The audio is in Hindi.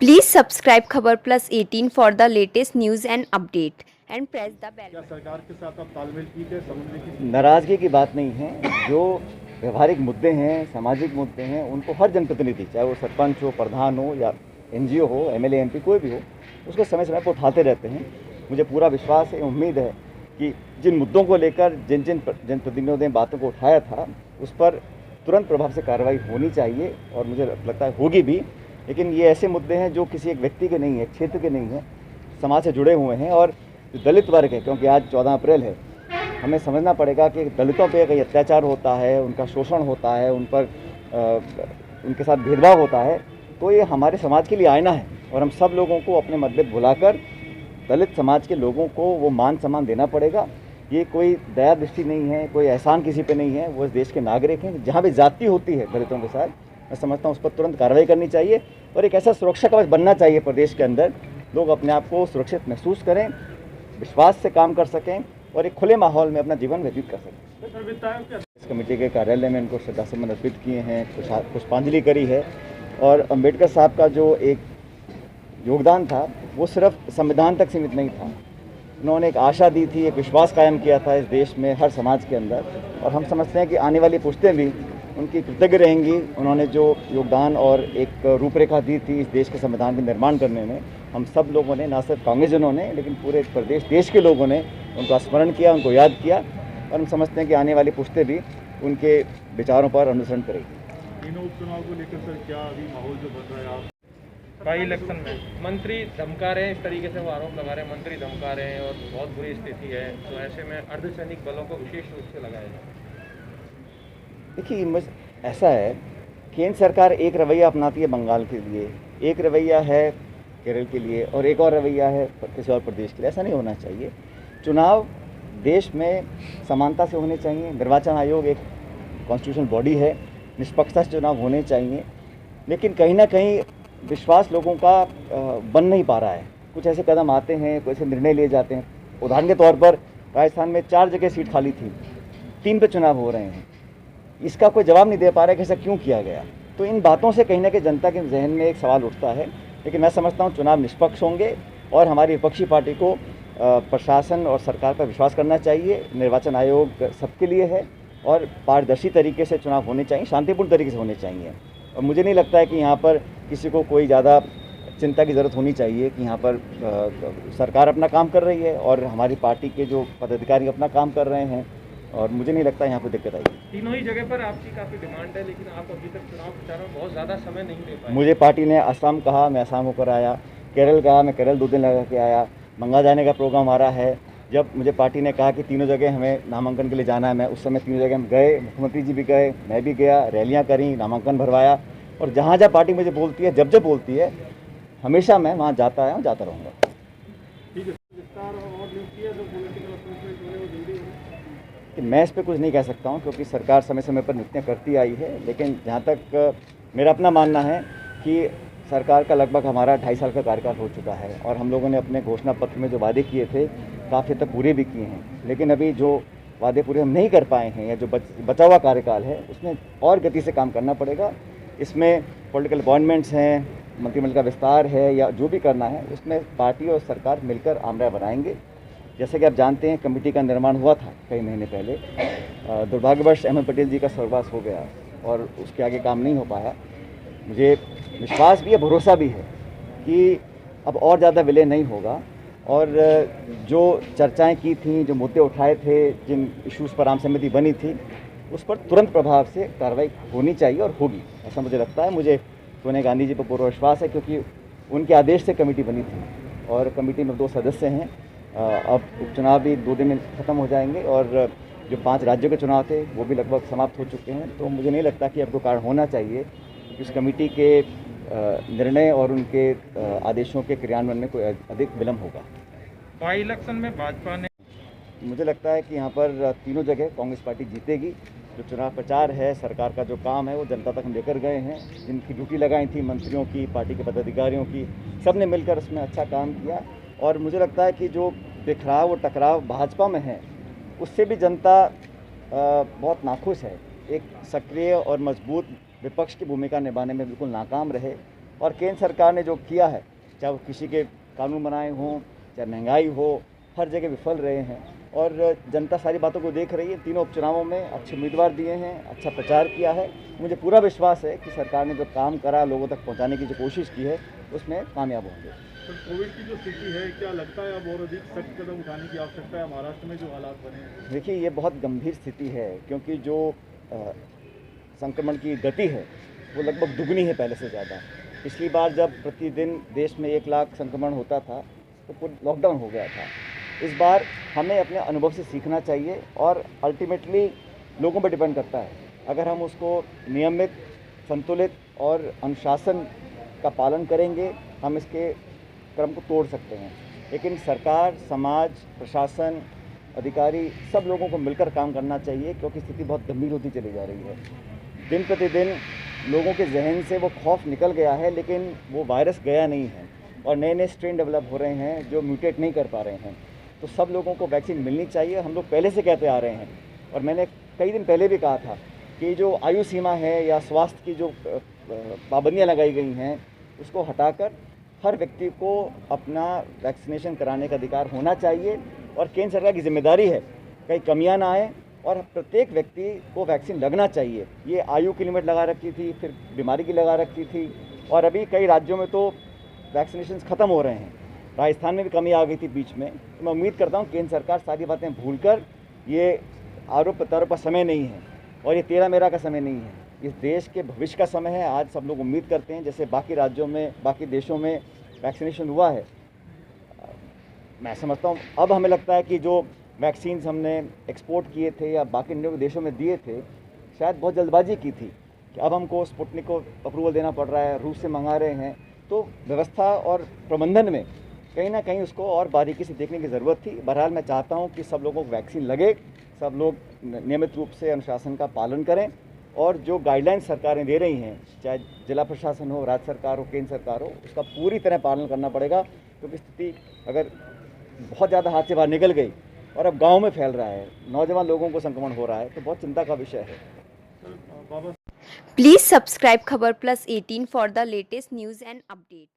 Please subscribe Khabar Plus 18 for the latest news and update and press the bell क्या button. सरकार के साथ आप तालमेल ठीक है समझने की? नाराज़गी की बात नहीं है। जो व्यवहारिक मुद्दे हैं, सामाजिक मुद्दे हैं, उनको हर जनप्रतिनिधि, चाहे वो सरपंच हो, प्रधान हो या एनजीओ हो, एमएलए एमपी कोई भी हो, उसको समय समय पर उठाते रहते हैं। मुझे पूरा विश्वास है, उम्मीद है कि जिन मुद्दों को लेकर जिन जिन जनप्रतिनिधियों ने बातों को उठाया था, उस पर तुरंत प्रभाव से कार्रवाई होनी चाहिए और मुझे लगता है होगी भी। लेकिन ये ऐसे मुद्दे हैं जो किसी एक व्यक्ति के नहीं है, क्षेत्र के नहीं हैं, समाज से जुड़े हुए हैं। और जो दलित वर्ग है, क्योंकि आज 14 अप्रैल है, हमें समझना पड़ेगा कि दलितों पे कहीं अत्याचार होता है, उनका शोषण होता है, उन पर उनके साथ भेदभाव होता है, तो ये हमारे समाज के लिए आईना है। और हम सब लोगों को अपने मतभेद भुलाकर दलित समाज के लोगों को वो मान सम्मान देना पड़ेगा। ये कोई दया दृष्टि नहीं है, कोई एहसान किसी पे नहीं है, वो इस देश के नागरिक हैं। जहाँ भी जाति होती है दलितों के साथ, मैं समझता हूँ उस पर तुरंत कार्रवाई करनी चाहिए और एक ऐसा सुरक्षा कवच बनना चाहिए प्रदेश के अंदर, लोग अपने आप को सुरक्षित महसूस करें, विश्वास से काम कर सकें और एक खुले माहौल में अपना जीवन व्यतीत कर सकें। इस कमेटी के कार्यालय में इनको श्रद्धासुमन अर्पित किए हैं, पुष्पांजलि करी है। और अंबेडकर साहब का जो एक योगदान था वो सिर्फ संविधान तक सीमित नहीं था। उन्होंने एक आशा दी थी, एक विश्वास कायम किया था इस देश में हर समाज के अंदर, और हम समझते हैं कि आने वाली पुश्तें भी उनकी कृतज्ञ रहेंगी। उन्होंने जो योगदान और एक रूपरेखा दी थी इस देश के संविधान के निर्माण करने में, हम सब लोगों ने, ना सिर्फ कांग्रेसजनों ने लेकिन पूरे प्रदेश देश के लोगों ने उनका स्मरण किया, उनको याद किया। और हम समझते हैं कि आने वाली पुश्तें भी उनके विचारों पर अनुसरण करेगी। तीनों उपचुनाव को लेकर सर क्या अभी माहौल जो बन रहा है, आप बाई इलेक्शन में मंत्री धमका रहे हैं, इस तरीके से वो आरोप लगा रहे हैं, मंत्री धमका रहे हैं और बहुत बुरी स्थिति है, तो ऐसे में अर्धसैनिक बलों को विशेष रूप से लगाया जाए। देखिए, ऐसा है, केंद्र सरकार एक रवैया अपनाती है बंगाल के लिए, एक रवैया है केरल के लिए और एक और रवैया है किसी और प्रदेश के लिए। ऐसा नहीं होना चाहिए। चुनाव देश में समानता से होने चाहिए। निर्वाचन आयोग एक कॉन्स्टिट्यूशनल बॉडी है, निष्पक्षता से चुनाव होने चाहिए। लेकिन कहीं ना कहीं विश्वास लोगों का बन नहीं पा रहा है। कुछ ऐसे कदम आते हैं, कुछ ऐसे निर्णय लिए जाते हैं। उदाहरण के तौर पर राजस्थान में 4 जगह सीट खाली थी, 3 पे चुनाव हो रहे हैं। इसका कोई जवाब नहीं दे पा रहा है कि ऐसा क्यों किया गया। तो इन बातों से कहीं ना कहीं जनता के जहन में एक सवाल उठता है। लेकिन मैं समझता हूँ चुनाव निष्पक्ष होंगे और हमारी विपक्षी पार्टी को प्रशासन और सरकार पर विश्वास करना चाहिए। निर्वाचन आयोग सबके लिए है और पारदर्शी तरीके से चुनाव होने चाहिए, शांतिपूर्ण तरीके से होने चाहिए। और मुझे नहीं लगता है कि यहाँ पर किसी को कोई ज़्यादा चिंता की ज़रूरत होनी चाहिए कि यहाँ पर सरकार अपना काम कर रही है और हमारी पार्टी के जो पदाधिकारी अपना काम कर रहे हैं, और मुझे नहीं लगता यहाँ पर दिक्कत आएगी। तीनों ही जगह पर आपकी काफ़ी डिमांड है, लेकिन आप अभी तक चुनाव प्रचार में बहुत ज़्यादा समय नहीं दे पाए। मुझे पार्टी ने असम कहा, मैं असम होकर आया, केरल कहा, मैं केरल 2 दिन लगा के आया, बंगाल जाने का प्रोग्राम आ रहा है। जब मुझे पार्टी ने कहा कि तीनों जगह हमें नामांकन के लिए जाना है, मैं उस समय तीनों जगह हम गए, मुख्यमंत्री जी भी गए, मैं भी गया, रैलियाँ करी, नामांकन भरवाया। और जहाँ जहाँ पार्टी मुझे बोलती है, जब जब बोलती है, हमेशा मैं वहाँ जाता आया हूँ, जाता रहूँगा। ठीक है, विस्तार और नियुक्त किया जो पॉलिटिकल अपॉइंटमेंट हो रहे हैं वो जल्दी हो। कि मैं इस पर कुछ नहीं कह सकता हूँ क्योंकि सरकार समय समय पर नियुक्तियाँ करती आई है। लेकिन जहाँ तक मेरा अपना मानना है कि सरकार का लगभग हमारा 2.5 साल का कार्यकाल हो चुका है और हम लोगों ने अपने घोषणा पत्र में जो वादे किए थे काफ़ी हद तक पूरे भी किए हैं। लेकिन अभी जो वादे पूरे हम नहीं कर पाए हैं या जो बचा हुआ कार्यकाल है उसमें और गति से काम करना पड़ेगा। इसमें पॉलिटिकल अपॉइंटमेंट्स हैं, मंत्रिमंडल का विस्तार है या जो भी करना है, उसमें पार्टी और सरकार मिलकर आमराय बनाएंगे। जैसे कि आप जानते हैं, कमेटी का निर्माण हुआ था कई महीने पहले। दुर्भाग्यवश अहमद पटेल जी का स्वर्गवास हो गया और उसके आगे काम नहीं हो पाया। मुझे विश्वास भी है, भरोसा भी है कि अब और ज़्यादा विलय नहीं होगा और जो चर्चाएं की थी, जो मुद्दे उठाए थे, जिन इश्यूज़ पर आम सहमति बनी थी, उस पर तुरंत प्रभाव से कार्रवाई होनी चाहिए और होगी, ऐसा मुझे लगता है। मुझे सोनिया गांधी जी पर पूरा विश्वास है क्योंकि उनके आदेश से कमेटी बनी थी और कमेटी में 2 सदस्य हैं। अब उपचुनाव भी 2 दिन में ख़त्म हो जाएंगे और जो 5 राज्यों के चुनाव थे वो भी लगभग समाप्त हो चुके हैं। तो मुझे नहीं लगता कि अब कोई कारण होना चाहिए कि उस कमेटी के निर्णय और उनके आदेशों के क्रियान्वयन में कोई अधिक विलम्ब होगा। बाई इलेक्शन में भाजपा ने, मुझे लगता है कि यहाँ पर तीनों जगह कांग्रेस पार्टी जीतेगी। जो चुनाव प्रचार है, सरकार का जो काम है वो जनता तक हम लेकर गए हैं। जिनकी ड्यूटी लगाई थी मंत्रियों की, पार्टी के पदाधिकारियों की, सब ने मिलकर उसमें अच्छा काम किया। और मुझे लगता है कि जो बिखराव और टकराव भाजपा में है उससे भी जनता बहुत नाखुश है। एक सक्रिय और मजबूत विपक्ष की भूमिका निभाने में बिल्कुल नाकाम रहे और केंद्र सरकार ने जो किया है, चाहे वो कृषि के कानून बनाए हों, चाहे महंगाई हो, हर जगह विफल रहे हैं और जनता सारी बातों को देख रही है। तीनों उपचुनावों में अच्छे उम्मीदवार दिए हैं, अच्छा प्रचार किया है। मुझे पूरा विश्वास है कि सरकार ने जो काम करा, लोगों तक पहुंचाने की जो कोशिश की है, उसमें कामयाब होंगे। तो कोविड की जो स्थिति है, क्या लगता है अब और अधिक सख्त कदम उठाने की आवश्यकता है महाराष्ट्र में जो हालात बने हैं? देखिए, ये बहुत गंभीर स्थिति है क्योंकि जो संक्रमण की गति है वो लगभग दुगनी है पहले से ज़्यादा। पिछली बार जब प्रतिदिन देश में 1 लाख संक्रमण होता था तो पूरा लॉकडाउन हो गया था। इस बार हमें अपने अनुभव से सीखना चाहिए और अल्टीमेटली लोगों पर डिपेंड करता है। अगर हम उसको नियमित, संतुलित और अनुशासन का पालन करेंगे, हम इसके क्रम को तोड़ सकते हैं। लेकिन सरकार, समाज, प्रशासन, अधिकारी, सब लोगों को मिलकर काम करना चाहिए क्योंकि स्थिति बहुत गंभीर होती चली जा रही है। दिन प्रतिदिन लोगों के जहन से वो खौफ निकल गया है, लेकिन वो वायरस गया नहीं है और नए नए स्ट्रेन डेवलप हो रहे हैं जो म्यूटेट नहीं कर पा रहे हैं। तो सब लोगों को वैक्सीन मिलनी चाहिए। हम लोग पहले से कहते आ रहे हैं और मैंने कई दिन पहले भी कहा था कि जो आयु सीमा है या स्वास्थ्य की जो पाबंदियाँ लगाई गई हैं, उसको हटाकर हर व्यक्ति को अपना वैक्सीनेशन कराने का अधिकार होना चाहिए और केंद्र सरकार की जिम्मेदारी है कहीं कमियां ना आए और प्रत्येक व्यक्ति को वैक्सीन लगना चाहिए। ये आयु की लिमिट लगा रखी थी, फिर बीमारी की लगा रखी थी और अभी कई राज्यों में तो वैक्सीनेशन ख़त्म हो रहे हैं। राजस्थान में भी कमी आ गई थी बीच में। तो मैं उम्मीद करता हूँ केंद्र सरकार सारी बातें भूलकर, ये आरोप प्रत्यारोप का समय नहीं है और ये तेरा मेरा का समय नहीं है, इस देश के भविष्य का समय है। आज सब लोग उम्मीद करते हैं जैसे बाकी राज्यों में, बाकी देशों में वैक्सीनेशन हुआ है। मैं समझता हूँ अब हमें लगता है कि जो वैक्सीन्स हमने एक्सपोर्ट किए थे या बाकी अन्य देशों में दिए थे, शायद बहुत जल्दबाजी की थी कि अब हमको स्पुतनिक को अप्रूवल देना पड़ रहा है, रूस से मंगा रहे हैं। तो व्यवस्था और प्रबंधन में कहीं ना कहीं उसको और बारीकी से देखने की ज़रूरत थी। बहरहाल मैं चाहता हूँ कि सब लोगों को वैक्सीन लगे, सब लोग नियमित रूप से अनुशासन का पालन करें और जो गाइडलाइंस सरकारें दे रही हैं, चाहे जिला प्रशासन हो, राज्य सरकार हो, केंद्र सरकार हो, उसका पूरी तरह पालन करना पड़ेगा क्योंकि स्थिति अगर बहुत ज़्यादा हाथ से बाहर निकल गई और अब गाँव में फैल रहा है, नौजवान लोगों को संक्रमण हो रहा है, तो बहुत चिंता का विषय है। Please subscribe Khabar Plus 18 for the latest news and update.